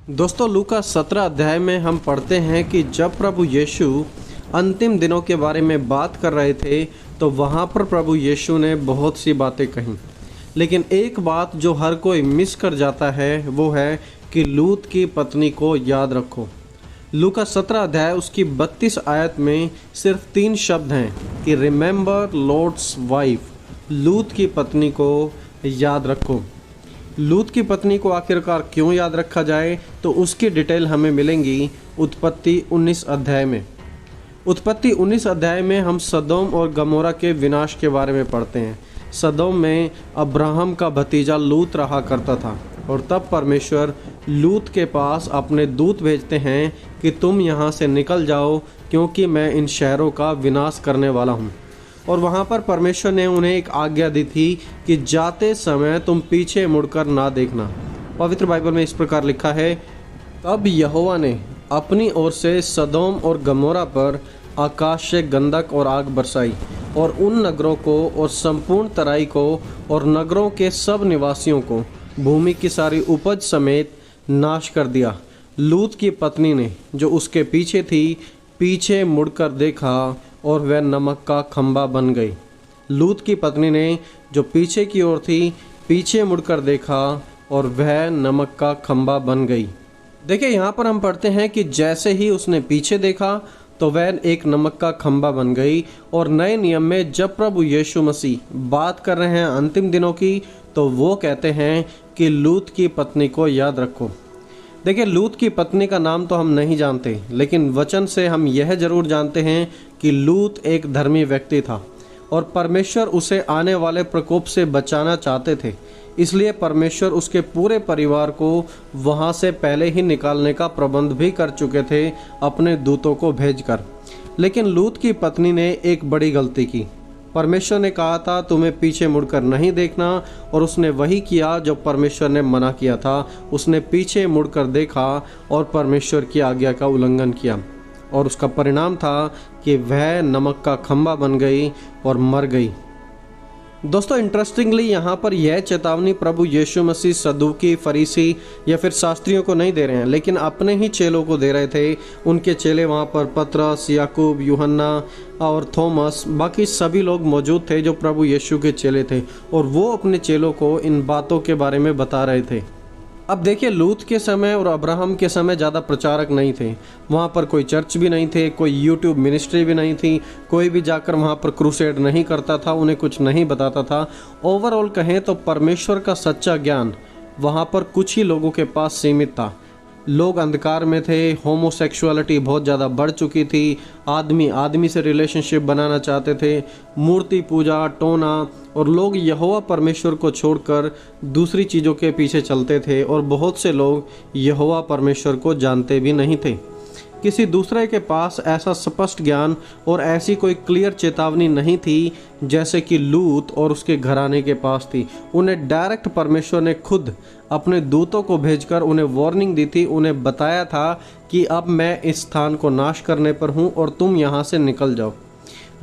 दोस्तों लूका 17 अध्याय में हम पढ़ते हैं कि जब प्रभु यीशु अंतिम दिनों के बारे में बात कर रहे थे तो वहाँ पर प्रभु यीशु ने बहुत सी बातें कहीं। लेकिन एक बात जो हर कोई मिस कर जाता है वो है कि लूत की पत्नी को याद रखो। लूका 17 अध्याय उसकी 32 आयत में सिर्फ 3 शब्द हैं कि रिमेंबर लॉर्ड्स वाइफ, लूत की पत्नी को याद रखो। लूत की पत्नी को आखिरकार क्यों याद रखा जाए तो उसकी डिटेल हमें मिलेंगी उत्पत्ति 19 अध्याय में। उत्पत्ति 19 अध्याय में हम सदोम और गमोरा के विनाश के बारे में पढ़ते हैं। सदोम में अब्राहम का भतीजा लूत रहा करता था और तब परमेश्वर लूत के पास अपने दूत भेजते हैं कि तुम यहाँ से निकल जाओ क्योंकि मैं इन शहरों का विनाश करने वाला हूँ। और वहाँ पर परमेश्वर ने उन्हें एक आज्ञा दी थी कि जाते समय तुम पीछे मुड़कर ना देखना। पवित्र बाइबल में इस प्रकार लिखा है, तब यहोवा ने अपनी ओर से सदोम और गमोरा पर आकाश से गंधक और आग बरसाई और उन नगरों को और संपूर्ण तराई को और नगरों के सब निवासियों को भूमि की सारी उपज समेत नाश कर दिया। लूत की पत्नी ने जो उसके पीछे थी पीछे मुड़कर देखा और वह नमक का खंभा बन गई। लूत की पत्नी ने जो पीछे की ओर थी पीछे मुड़कर देखा और वह नमक का खंभा बन गई। देखिए यहाँ पर हम पढ़ते हैं कि जैसे ही उसने पीछे देखा तो वह एक नमक का खंभा बन गई। और नए नियम में जब प्रभु यीशु मसीह बात कर रहे हैं अंतिम दिनों की तो वो कहते हैं कि लूत की पत्नी को याद रखो। देखिए लूत की पत्नी का नाम तो हम नहीं जानते, लेकिन वचन से हम यह जरूर जानते हैं कि लूत एक धर्मी व्यक्ति था और परमेश्वर उसे आने वाले प्रकोप से बचाना चाहते थे। इसलिए परमेश्वर उसके पूरे परिवार को वहां से पहले ही निकालने का प्रबंध भी कर चुके थे अपने दूतों को भेजकर। लेकिन लूत की पत्नी ने एक बड़ी गलती की। परमेश्वर ने कहा था तुम्हें पीछे मुड़कर नहीं देखना और उसने वही किया जो परमेश्वर ने मना किया था। उसने पीछे मुड़कर देखा और परमेश्वर की आज्ञा का उल्लंघन किया और उसका परिणाम था कि वह नमक का खंभा बन गई और मर गई। दोस्तों इंटरेस्टिंगली यहाँ पर यह चेतावनी प्रभु यीशु मसीह सदूकी, फरीसी या फिर शास्त्रियों को नहीं दे रहे हैं, लेकिन अपने ही चेलों को दे रहे थे। उनके चेले वहाँ पर पतरस, याकूब, यूहन्ना और थॉमस, बाकी सभी लोग मौजूद थे जो प्रभु यीशु के चेले थे और वो अपने चेलों को इन बातों के बारे में बता रहे थे। अब देखिए लूत के समय और अब्राहम के समय ज़्यादा प्रचारक नहीं थे। वहाँ पर कोई चर्च भी नहीं थे, कोई यूट्यूब मिनिस्ट्री भी नहीं थी, कोई भी जाकर वहाँ पर क्रूसेड नहीं करता था, उन्हें कुछ नहीं बताता था। ओवरऑल कहें तो परमेश्वर का सच्चा ज्ञान वहाँ पर कुछ ही लोगों के पास सीमित था। लोग अंधकार में थे, होमोसेक्सुअलिटी बहुत ज़्यादा बढ़ चुकी थी, आदमी आदमी से रिलेशनशिप बनाना चाहते थे, मूर्ति पूजा, टोना, और लोग यहोवा परमेश्वर को छोड़कर दूसरी चीज़ों के पीछे चलते थे। और बहुत से लोग यहोवा परमेश्वर को जानते भी नहीं थे। किसी दूसरे के पास ऐसा स्पष्ट ज्ञान और ऐसी कोई क्लियर चेतावनी नहीं थी जैसे कि लूत और उसके घराने के पास थी। उन्हें डायरेक्ट परमेश्वर ने खुद अपने दूतों को भेजकर उन्हें वार्निंग दी थी, उन्हें बताया था कि अब मैं इस स्थान को नाश करने पर हूँ और तुम यहाँ से निकल जाओ।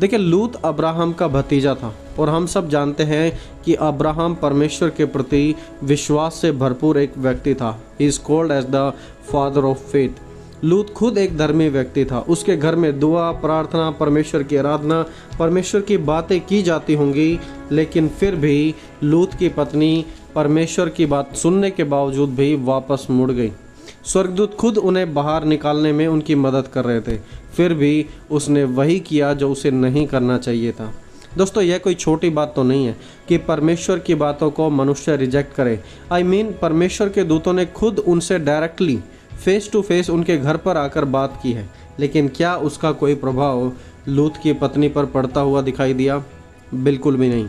देखिए लूत अब्राहम का भतीजा था और हम सब जानते हैं कि अब्राहम परमेश्वर के प्रति विश्वास से भरपूर एक व्यक्ति था। He is called as the father of faith. लूत खुद एक धर्मी व्यक्ति था। उसके घर में दुआ, प्रार्थना, परमेश्वर की आराधना, परमेश्वर की बातें की जाती होंगी, लेकिन फिर भी लूत की पत्नी परमेश्वर की बात सुनने के बावजूद भी वापस मुड़ गई। स्वर्गदूत खुद उन्हें बाहर निकालने में उनकी मदद कर रहे थे, फिर भी उसने वही किया जो उसे नहीं करना चाहिए था। दोस्तों यह कोई छोटी बात तो नहीं है कि परमेश्वर की बातों को मनुष्य रिजेक्ट करे। परमेश्वर के दूतों ने खुद उनसे डायरेक्टली फेस टू फेस उनके घर पर आकर बात की है, लेकिन क्या उसका कोई प्रभाव लूत की पत्नी पर पड़ता हुआ दिखाई दिया? बिल्कुल भी नहीं।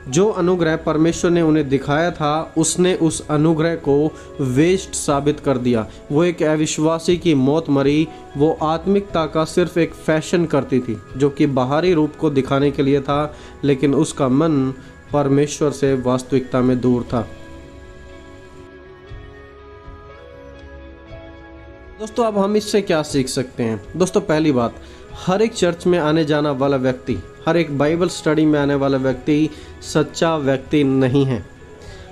जो अनुग्रह परमेश्वर ने उन्हें दिखाया था उसने उस अनुग्रह को वेस्ट साबित कर दिया। वो एक अविश्वासी की मौत मरी। वो आत्मिकता का सिर्फ एक फैशन करती थी जो कि बाहरी रूप को दिखाने के लिए था, लेकिन उसका मन परमेश्वर से वास्तविकता में दूर था। दोस्तों अब हम इससे क्या सीख सकते हैं? दोस्तों पहली बात, हर एक चर्च में आने जाने वाला व्यक्ति, हर एक बाइबल स्टडी में आने वाला व्यक्ति सच्चा व्यक्ति नहीं है।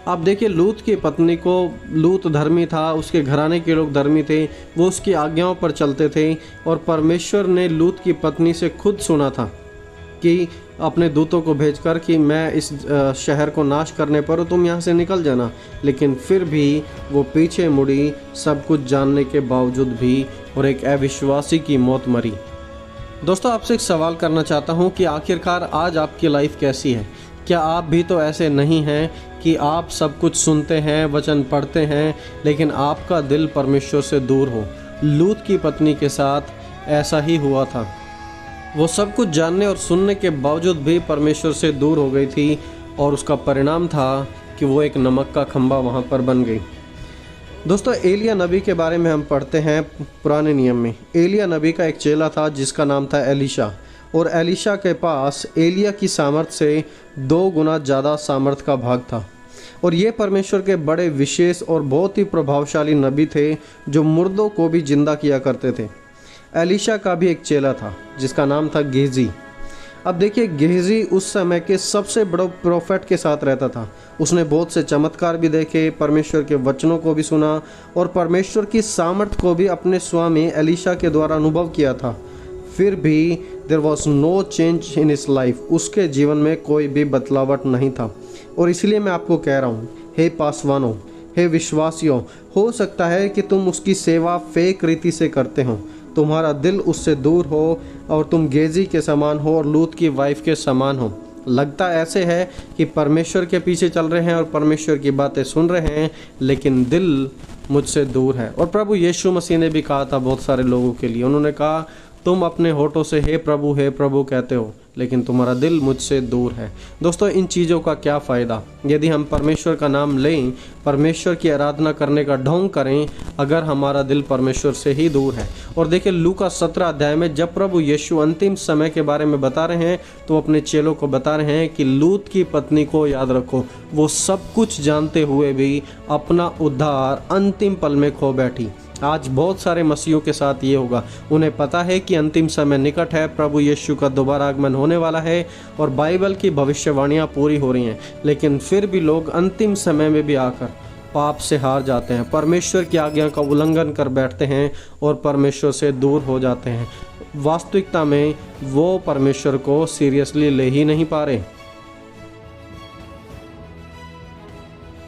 आप देखिए लूत की पत्नी को, लूत धर्मी था, उसके घराने के लोग धर्मी थे, वो उसकी आज्ञाओं पर चलते थे और परमेश्वर ने लूत की पत्नी से खुद सुना था कि अपने दूतों को भेजकर कि मैं इस शहर को नाश करने पर हूँ, तुम यहाँ से निकल जाना। लेकिन फिर भी वो पीछे मुड़ी, सब कुछ जानने के बावजूद भी, और एक अविश्वासी की मौत मरी। दोस्तों, आपसे एक सवाल करना चाहता हूँ कि आखिरकार आज आपकी लाइफ कैसी है? क्या आप भी तो ऐसे नहीं हैं कि आप सब कुछ सुनते हैं, वचन पढ़ते हैं, लेकिन आपका दिल परमेश्वर से दूर हो? लूत की पत्नी के साथ ऐसा ही हुआ था। वो सब कुछ जानने और सुनने के बावजूद भी परमेश्वर से दूर हो गई थी, और उसका परिणाम था कि वो एक नमक का खंभा वहाँ पर बन गई। दोस्तों, एलिया नबी के बारे में हम पढ़ते हैं पुराने नियम में। एलिया नबी का एक चेला था जिसका नाम था एलीशा, और एलीशा के पास एलिया की सामर्थ से 2 गुना ज़्यादा सामर्थ का भाग था। और ये परमेश्वर के बड़े विशेष और बहुत ही प्रभावशाली नबी थे जो मुर्दों को भी जिंदा किया करते थे। एलीशा का भी एक चेला था जिसका नाम था गेहजी। अब देखिए, गेहजी उस समय के सबसे बड़े प्रोफेट के साथ रहता था। उसने बहुत से चमत्कार भी देखे, परमेश्वर के वचनों को भी सुना और परमेश्वर की सामर्थ को भी अपने स्वामी एलीशा के द्वारा अनुभव किया था। फिर भी there was no change in his life. उसके जीवन में कोई भी बदलावट नहीं था। और इसलिए मैं आपको कह रहा हूँ, हे पासवानों, हे विश्वासियों, हो सकता है कि तुम उसकी सेवा फेक रीति से करते हो, तुम्हारा दिल उससे दूर हो और तुम गेजी के समान हो और लूत की वाइफ के समान हो। लगता ऐसे है कि परमेश्वर के पीछे चल रहे हैं और परमेश्वर की बातें सुन रहे हैं, लेकिन दिल मुझसे दूर है। और प्रभु यीशु मसीह ने भी कहा था बहुत सारे लोगों के लिए, उन्होंने कहा, तुम अपने होठों से हे प्रभु कहते हो, लेकिन तुम्हारा दिल मुझसे दूर है। दोस्तों, इन चीज़ों का क्या फ़ायदा यदि हम परमेश्वर का नाम लें, परमेश्वर की आराधना करने का ढोंग करें, अगर हमारा दिल परमेश्वर से ही दूर है। और देखिए, लूका 17 अध्याय में जब प्रभु यीशु अंतिम समय के बारे में बता रहे हैं, तो अपने चेलों को बता रहे हैं कि लूत की पत्नी को याद रखो। वो सब कुछ जानते हुए भी अपना उद्धार अंतिम पल में खो बैठी। आज बहुत सारे मसीहों के साथ ये होगा। उन्हें पता है कि अंतिम समय निकट है, प्रभु यीशु का दोबारा आगमन होने वाला है और बाइबल की भविष्यवाणियाँ पूरी हो रही हैं, लेकिन फिर भी लोग अंतिम समय में भी आकर पाप से हार जाते हैं, परमेश्वर की आज्ञा का उल्लंघन कर बैठते हैं और परमेश्वर से दूर हो जाते हैं। वास्तविकता में वो परमेश्वर को सीरियसली ले ही नहीं पा रहे।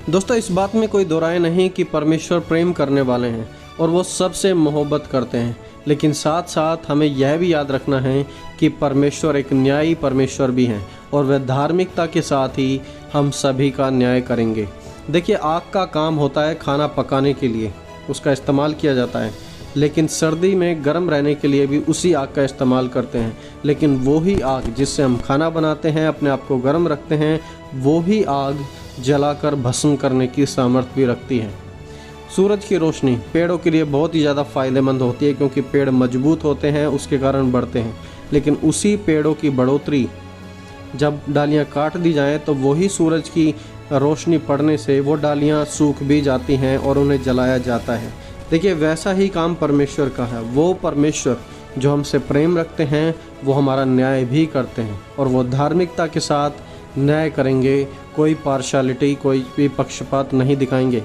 दोस्तों, इस बात में कोई दो राय नहीं कि परमेश्वर प्रेम करने वाले हैं और वो सबसे मोहब्बत करते हैं, लेकिन साथ साथ हमें यह भी याद रखना है कि परमेश्वर एक न्यायी परमेश्वर भी हैं और वह धार्मिकता के साथ ही हम सभी का न्याय करेंगे। देखिए, आग का काम होता है खाना पकाने के लिए, उसका इस्तेमाल किया जाता है, लेकिन सर्दी में गर्म रहने के लिए भी उसी आग का इस्तेमाल करते हैं। लेकिन वो ही आग जिससे हम खाना बनाते हैं, अपने आप को गर्म रखते हैं, वो ही आग जलाकर भस्म करने की सामर्थ्य भी रखती है। सूरज की रोशनी पेड़ों के लिए बहुत ही ज़्यादा फ़ायदेमंद होती है, क्योंकि पेड़ मजबूत होते हैं, उसके कारण बढ़ते हैं। लेकिन उसी पेड़ों की बढ़ोतरी जब डालियाँ काट दी जाएँ, तो वही सूरज की रोशनी पड़ने से वो डालियाँ सूख भी जाती हैं और उन्हें जलाया जाता है। देखिए, वैसा ही काम परमेश्वर का है। वो परमेश्वर जो हमसे प्रेम रखते हैं, वो हमारा न्याय भी करते हैं और वो धार्मिकता के साथ न्याय करेंगे। कोई पार्शलिटी, कोई भी पक्षपात नहीं दिखाएंगे।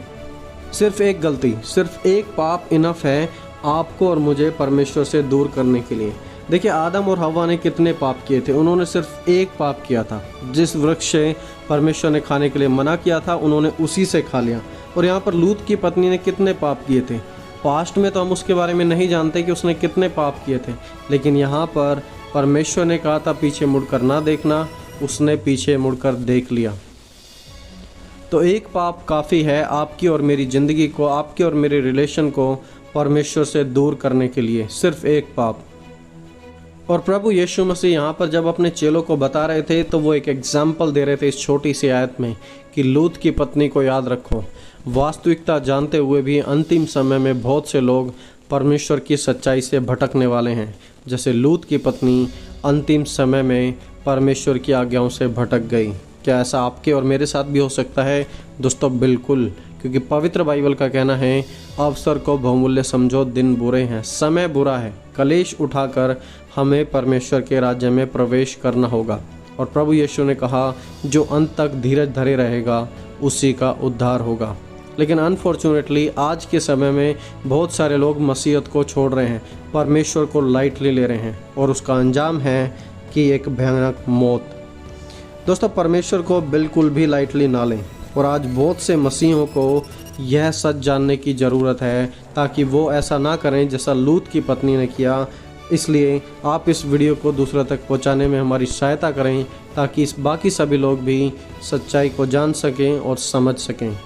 सिर्फ एक गलती, सिर्फ एक पाप इनफ है आपको और मुझे परमेश्वर से दूर करने के लिए। देखिए, आदम और हव्वा ने कितने पाप किए थे? उन्होंने सिर्फ एक पाप किया था। जिस वृक्ष से परमेश्वर ने खाने के लिए मना किया था, उन्होंने उसी से खा लिया। और यहाँ पर लूत की पत्नी ने कितने पाप किए थे? पास्ट में तो हम उसके बारे में नहीं जानते कि उसने कितने पाप किए थे, लेकिन यहाँ पर परमेश्वर ने कहा था पीछे मुड़कर ना देखना, उसने पीछे मुड़कर देख लिया। तो एक पाप काफ़ी है आपकी और मेरी ज़िंदगी को, आपके और मेरे रिलेशन को परमेश्वर से दूर करने के लिए, सिर्फ एक पाप। और प्रभु यीशु मसीह यहाँ पर जब अपने चेलों को बता रहे थे, तो वो एक एग्जाम्पल दे रहे थे इस छोटी सी आयत में कि लूत की पत्नी को याद रखो। वास्तविकता जानते हुए भी अंतिम समय में बहुत से लोग परमेश्वर की सच्चाई से भटकने वाले हैं, जैसे लूत की पत्नी अंतिम समय में परमेश्वर की आज्ञाओं से भटक गई। क्या ऐसा आपके और मेरे साथ भी हो सकता है? दोस्तों, बिल्कुल, क्योंकि पवित्र बाइबल का कहना है, अवसर को बहुमूल्य समझो, दिन बुरे हैं, समय बुरा है। कलेश उठाकर हमें परमेश्वर के राज्य में प्रवेश करना होगा। और प्रभु यीशु ने कहा, जो अंत तक धीरज धरे रहेगा उसी का उद्धार होगा। लेकिन अनफॉर्चुनेटली आज के समय में बहुत सारे लोग मसीहत को छोड़ रहे हैं, परमेश्वर को लाइटली ले रहे हैं और उसका अंजाम है कि एक भयानक मौत। दोस्तों, परमेश्वर को बिल्कुल भी लाइटली ना लें और आज बहुत से मसीहों को यह सच जानने की ज़रूरत है ताकि वो ऐसा ना करें जैसा लूत की पत्नी ने किया। इसलिए आप इस वीडियो को दूसरों तक पहुंचाने में हमारी सहायता करें ताकि इस बाकी सभी लोग भी सच्चाई को जान सकें और समझ सकें।